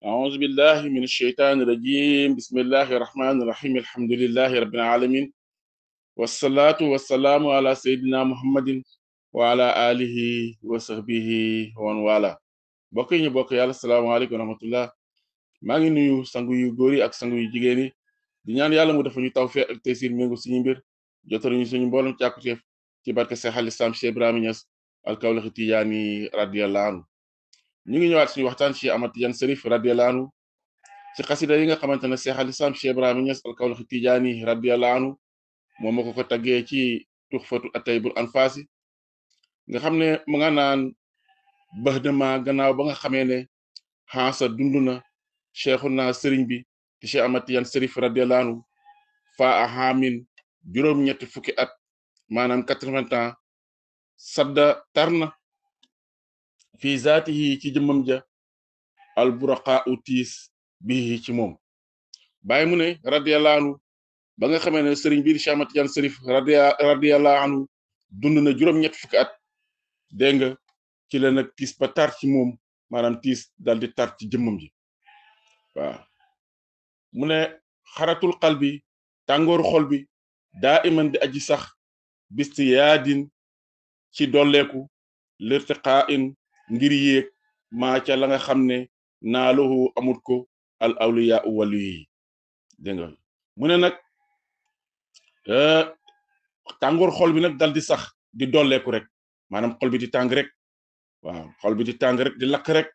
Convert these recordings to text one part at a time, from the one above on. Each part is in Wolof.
أعوذ بالله من الشيطان الرجيم بسم الله الرحمن الرحيم الحمد لله رب العالمين والصلاة والسلام على سيدنا محمد وعلى آله وصحبه ومن والاه bokk yi ñu bokk yàlla salaamaaleykum wa rahmatullah maa ngi nuyu sangu yu góor yi ak sangu yu jigéen yi di ñaan yàlla mu dafa ñu tawfeex ak taysiir méngu suñu mbir jotal ñu suñu mboolem càkkuteef ci barke Seex al Islaam Cheikh Ibrahima Niass al Kawlaxi Tijaani radiyallahu anhu ñu ngi ñëwaat suñu waxtaan ci Ahmad Tidiane Cherif radiyallahu anhu ci xasida yi nga xamante ne Seex al Islaam Cheikh Ibrahima Niass al Kawlaxi Tijaani radiyallahu anhu moom moo ko taggee ci tuxfatu ataybul anfaasi nga xam ne mu nga naan bëx dema gannaaw ba nga xamee ne xansa dund na cheikhuna sëriñ bi di Cheikh Ahmad Tidiane Cherif radiyallahu anhu fa ahamin juróom-ñetti fukki at maanaam 80 ans sadda tarna fi zaatihi ci jëmmam ja al buraqa u tiis bii ci moom bàyyi mu ne radiyallahu anhu ba nga xamee ne sëriñ bi di Cheikh Ahmad Tidiane Cherif radiyallahu anhu dund na juróom-ñetti fukki at dégg nga ci la nag tiis ba tar ci moom maanaam tiis dal di tar ci jëmmam ji waaw mu ne xaratul qalbi tàngooru xol bi daa iman di aji sax bisti yaadin ci dolleeku lirtiqaa in ngir yéeg maa ca la nga xam ne naaluhu amut ko al awliya wàllu yi dégg nga mu ne nag tàngooru xol bi nag dal di sax di dolleeku rek maanaam xol bi di tàng rek waaw xol bi di tàng rek di lakk rek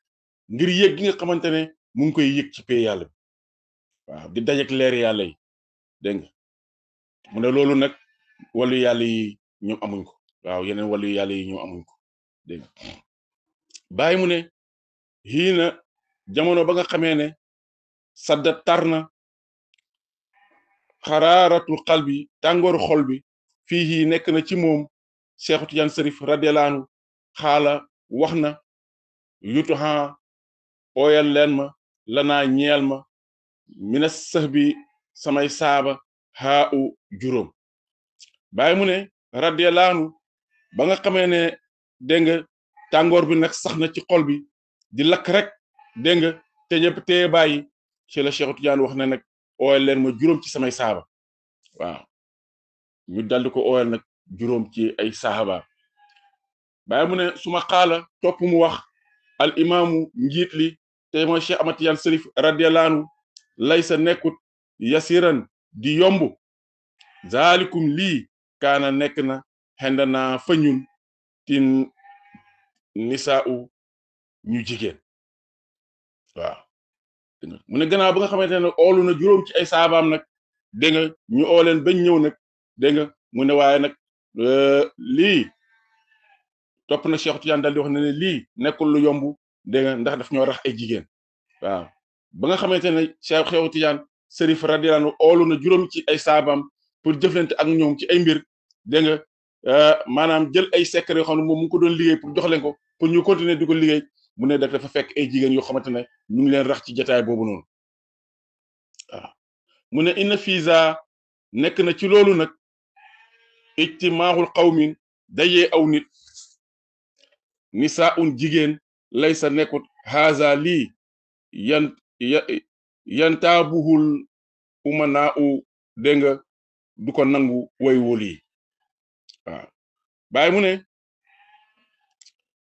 ngir yéeg gi nga xamante ne mu ngi koy yéeg ci pay yàlla bi waaw di dajek leer yàlla yi dégg nga mu ne loolu nag wàllu yàlla yi ñoom amuñ ko waaw yeneen wàllu yàlla yi ñoom amuñ ko dégg nga bàyyi mu ne xii na jamono ba nga xamee ne sadda tar na xaraaratul qalbi tàngooru xol bi fii nekk na ci moom Cheikh Tidiane Cherif radiyallahu anhu xaala wax na yutu ha ooyal leen ma lanaa ñeel ma mina sëx bi samay saaba haa u juróom bàyyi mu ne radiyallahu anhu ba nga xamee ne dégg nga tàngoor bi nag sax na ci xol bi di lakk rek dégg nga te ñëpp teye bàyyi ci la Cheikh Tidiane wax na nag ooyal leen ma juróom ci samay saaba waaw ñu daldi ko ooyal nag juróom ci ay saaba bàyyi mu ne suma xaala topp mu wax al imaamu njiit li te mooy Cheikh Ahmad Tidiane Cherif radiyallahu anhu laysa nekkut yasiran di yomb zaalikum lii kaana nekk na xendanaa fa ñun tin nisaa'u ñu jigéen waaw mu ne gannaaw ba nga xamante ne oolu na juróom ci ay saabaam nag dégg nga ñu ooleen bañ ñëw nag dégg nga mu ne waaye nag lii topp na Cheikh Tidiane dal di wax ne lii nekkul lu yomb dégg nga ndax daf ñoo rax ay jigéen waaw ba nga xamante ne Cheikh Tidiane Cherif radiyallahu anhu oolu na juróom ci ay saabaam pour jëflante ak ñoom ci ay mbir dégg nga maanaam jël ay secret yoo xam ne moom mu ngi ko doon liggéey pour jox leen ko pour ñu continuer di ko liggéey mu ne dafa fekk ay jigéen yoo xamante ne ñu ngi leen rax ci jotaay boobu noonu waaw mu ne inna fiisa nekk na ci loolu nag ijtimaaxul qawmin dajee aw nit nisaa un jigéen lay sa nekkut haza lii yantaabuhul umanaa u dégg nga du ko nangu way wóol yi waaw bàyyi mu ne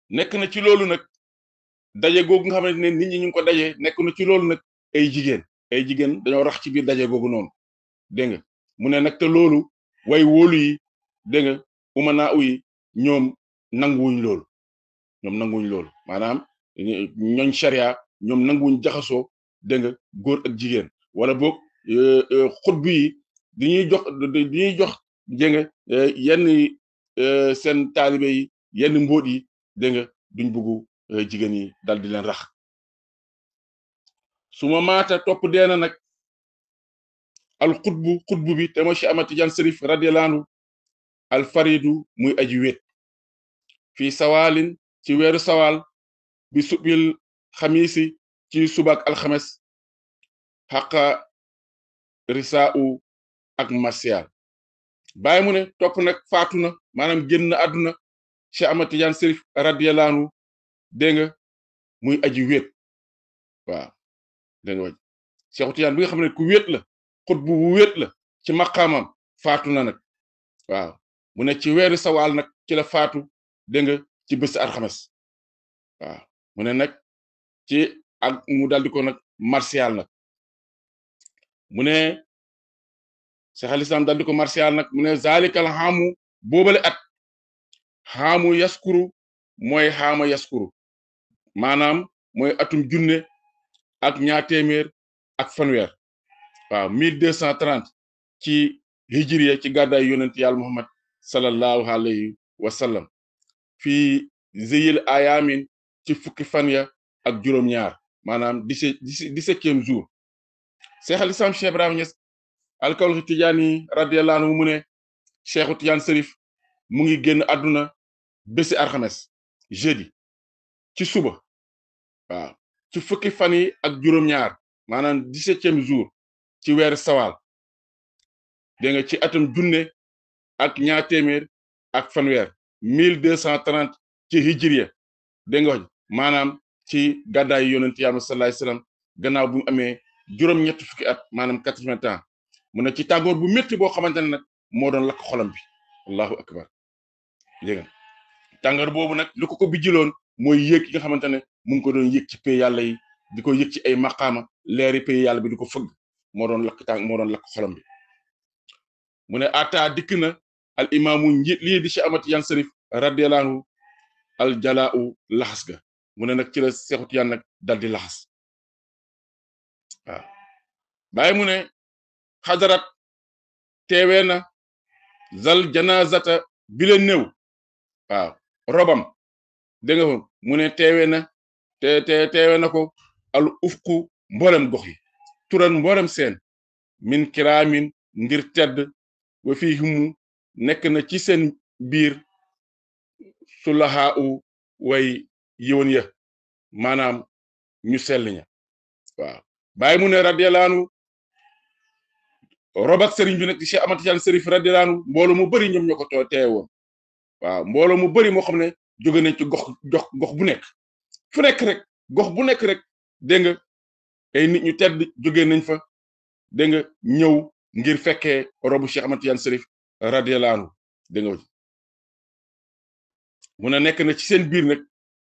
nekk na ci loolu nag daje googu nga xamante ne nit ñi ñu ngi ko daje nekk na ci loolu nag ay jigéen dañoo rax ci biir daje googu noonu dégg nga mu ne nag te loolu way wóolu yi dégg nga umanaa u yi ñoom nanguwuñ loolu maanaam ñooñ sharia ñoom nanguwuñ jaxasoo dégg nga góor ak jigéen wala boog xutb yi diñuy jox dégg nga yenn seen taalibe yi yenn mbóot yi dégg nga duñ bëggu jigéen yi dal di leen rax su ma maata topp deena nag al xutbu bi te mooy Cheikh Ahmad Tidiane Cherif radiyallahu anhu al faridu muy aji wét fii sawaalin ci weeru sawaal bi subil xamiisi ci subak alxames xaqa risaa'u ak martial bàyyi mu ne topp nag faatu na maanaam génn àdduna Cheikh Ahmad Tidiane Cherif radiyallahu anhu dégg nga muy aji wét waaw dégg nga Cheikh Tidiane bi nga xam ne ku wéet la xut bu wéet la ci maqaamam faatu na nag waaw mu ne ci weeru sawaal nag ci la faatu dégg nga ci bés alxames waaw mu ne nag ci ak mu daldi ko nag martial nag mu ne Cheikh al Islam daldi ko martial nag mu ne zalikal xaamu boobale at xaamu yaskuru mooy xaama yaskuru maanaam mooy atum junne ak ñaar téeméer ak fanweer waaw 1230 ci hijriya ci gàddaay yonent yàlla Muhammad sallallahu alayhi wa sallam fii zeyil ayamin ci fukki fan ya ak juróom-ñaar maanaam 17e jour Cheikh al Islam Cheikh Ibrahima Niass al-Kawlaxi Tijaani radiyallahu anhu mu ne Cheikhu Tidiane Cherif mu ngi génn àdduna bési alxames jeudi ci suba waaw ci fukki fan yi ak juróom-ñaar maanaam 17e jour ci weeru sawaal dégg nga ci atum junne ak ñaar téeméer ak fanweer 1230 ci hijriya dégg nga wax maanaam ci gàddaayu yonent yàlla sallallahu alayhi wasallam gannaaw bu mu amee juróom-ñetti fukki at maanaam 80 ans mu ne ci tàngoor bu métti boo xamante ne nag moo doon lakk xolam bi allahu akbar dégg nga tàngoor boobu nag lu ko bijjiloon mooy yéeg yi nga xamante ne mu ngi ko doon yéeg ci pay yàlla yi di ko yéeg ci ay maqaama leeri pay yàlla bi di ko fëgg moo doon lakk xolam bi mu ne ata dikk na al imaamu njiit lii di Cheikh Ahmad Tidiane Cherif radiyallahu anhu al jala'u laxas ga mu ne nag ci la Seexu Tijaan nag dal di laxas waaw bàyyi mu ne xadarat teewee na zal janazata bi la néew waaw robam dégg nga mu ne teewee na teewee na ko al ufku mboolem gox yi turan mboolem seen min kiraamin ngir tedd wa fiihimu nekk na ci seen biir sulahaa u way yiwoon ya maanaam ñu sell ña waaw bàyyi mu ne radiyallahu anhu robak sëriñ bi nag di Cheikh Ahmad Tidiane Cherif radiyallahu anhu mbooloo mu bëri ñoom ñoo ko teewoon waaw mbooloo mu bëri moo xam ne jóge nañ ci gox bu nekk fu nekk rek gox bu nekk rek dégg nga ay nit ñu tedd jóge nañ fa dégg nga ñëw ngir fekkee robu Cheikh Ahmad Tidiane Cherif radiyallahu anhu dégg nga mu ne nekk na ci seen biir nag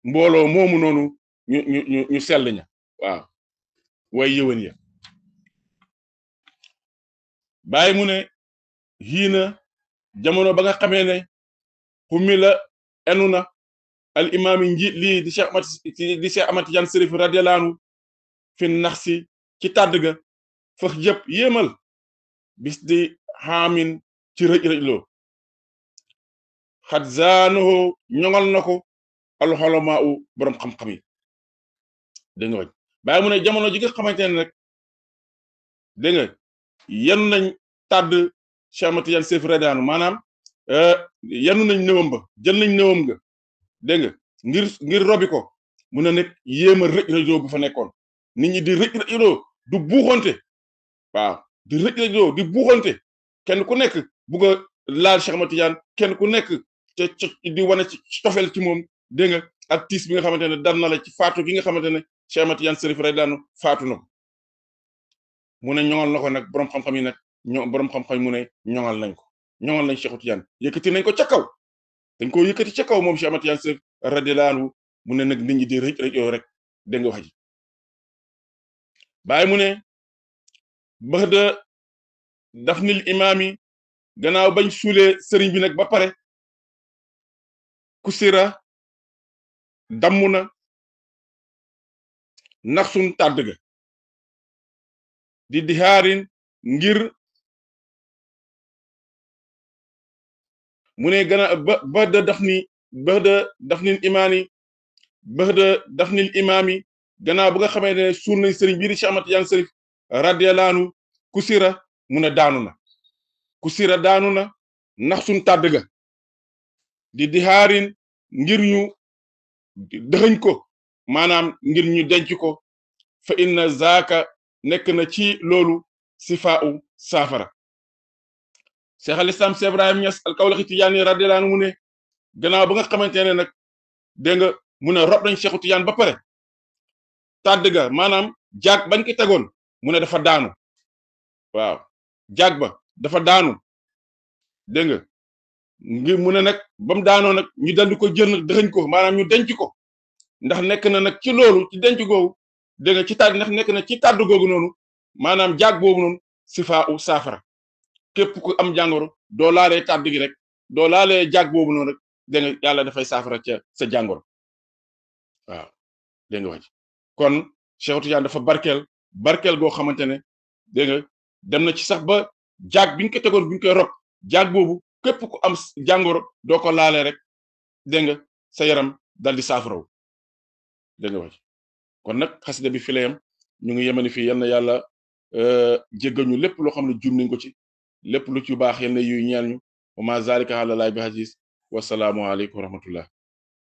mbooloo moomu noonu ñu sell ña waaw way yëwan ya bàyyi mu ne xiina jamono ba nga xamee ne xummi la enu na al imaam yi njiit lii di Cheikh Ahmad Tidiane Cherif radiyallahu anhu fi nax si ci tàdd ga fax jëpp yéemal bis di xaamin ci rëj-rëjloo xat zaanoho ñoŋal na ko alxolamaa u boroom xam-xam yi dégg nga bàyyi mu ne jamono ji nga xamante ne nag dégg nga yenu nañ tàdd Cheikh Ahmad Tidiane Cherif radiyallahu anhu maanaam yenu nañ néwam ba jël nañ néwam nga dégg nga ngir robi ko mu ne nag yéema rëj-rëjloo bu fa nekkoon nit ñi di rëj-rëjloo du buuxante waaw di rëj-rëjloo di buuxante kenn ku nekk bugg a laal Cheikh Ahmad Tidiane kenn ku nekk di wane ci tofel ci moom dégg nga ak tiis bi nga xamante ne dar na la ci faatu gi nga xamante ne Cheikh Ahmad Tidiane Cherif radiyallahu anhu faatu na ko mu ne ñoŋal na ko nag boroom xam-xam yi nag boroom xam-xam yi mu ne ñoŋal nañ ko ñoŋal nañ Cheikh Tidiane yëkkati nañ ko ca kaw dañ ko yëkkati ca kaw moom Cheikh Ahmad Tidiane Cherif radiyallahu anhu mu ne nag nit ñi di rëj yoo rek dégg nga wax ji bàyyi mu ne bax da dafnil imaam yi gannaaw bañ suulee sëriñ bi nag ba pare kusira damm na nax suñ tàdd ga di dihaarin ngir mu ne gannaaw ba da dafnil imaam yi gannaaw bu nga xamee ne suul nañ sëriñ bii di Cheikh Ahmad Tidiane Cherif radiyallahu anhu kusira mu ne daanu na kusira daanu na nax suñ tàdd ga di dihaarin ngir ñu dëxëñ ko maanaam ngir ñu denc ko fa inna zaaka nekk na ci loolu sifaa'u saafara Cheikh al Islam Cheikh Ibrahima Niass al Kawlaxi Tijaani radiyallahu anhu mu ne gannaaw ba nga xamante ne nag dégg nga mu ne rob nañ Cheikhu Tidiane ba pare tàdd ga maanaam jaag bañ ko tegoon mu ne dafa daanu waaw jaag ba dafa daanu dégg nga ngir mu ne nag ba mu daanoo nag ñu daldi ko jël nag dëxëñ ko maanaam ñu denc ko ndax nekk na nag ci loolu ci denc googu dégg nga ci tàdd ndax nekk na ci tàddu googu noonu maanaam jaag boobu noonu sifaa u saafara képp ku am jàngoro doo laalee tàdd gi rek doo laalee jaag boobu noonu rek dégg nga yàlla dafay saafara ca sa jàngoro waaw dégg nga wax kon Cheikh Tidiane dafa barkeel goo xamante ne dégg nga dem na ci sax ba jaag bi ñu ko tegoon bi ñu koy rob jaag boobu képp ku am jàngoro doo ko laalee rek dégg nga sa yaram dal di saafaraw dégg nga wax kon nag xasida bi fi la yam ñu ngi yemani fii yal na yàlla jéggal ñu lépp loo xam ne jum nañ ko ci lépp lu ci baax yal na yuy ñeel ñu wa ma zalika ala lahi bi aziz wasalaamu aleykum wa rahmatullah